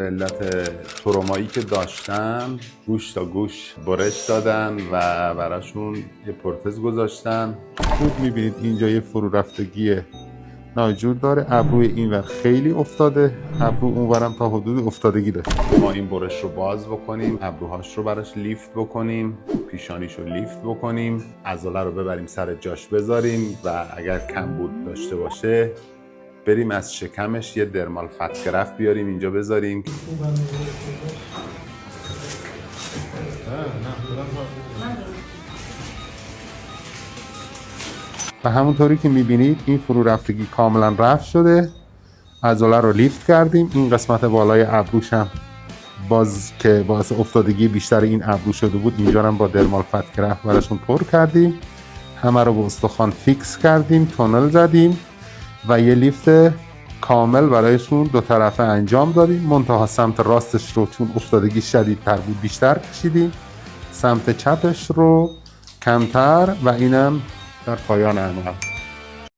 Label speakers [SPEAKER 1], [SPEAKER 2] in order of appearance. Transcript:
[SPEAKER 1] علت ترومایی که داشتن گوش تا گوش برش دادن و براشون یه پروتز گذاشتن. خوب میبینید اینجا یه فرو رفتگی ناجور داره، ابروی اینور خیلی افتاده، ابرو اونورم تا حدود افتادگی داره. ما این برش رو باز بکنیم، ابروهاش رو براش لیفت بکنیم، پیشانیش رو لیفت بکنیم، عضله رو ببریم سر جاش بذاریم و اگر کمبود داشته باشه بریم از شکمش یه درمال فت گرفت بیاریم اینجا بذاریم. و همونطوری که میبینید این فرو رفتگی کاملا رفت شده، عضله رو لیفت کردیم. این قسمت بالای ابروش هم باز که باعث افتادگی بیشتر این ابرو شده بود، اینجا هم با درمال فت گرفت براشون پر کردیم، همه رو با استخوان فیکس کردیم، تونل زدیم و یه لیفت کامل برایشون دو طرفه انجام دادیم. منتها سمت راستش رو چون افتادگی شدیدتر بود بیشتر کشیدیم، سمت چپش رو کمتر و اینم در پایان عمل.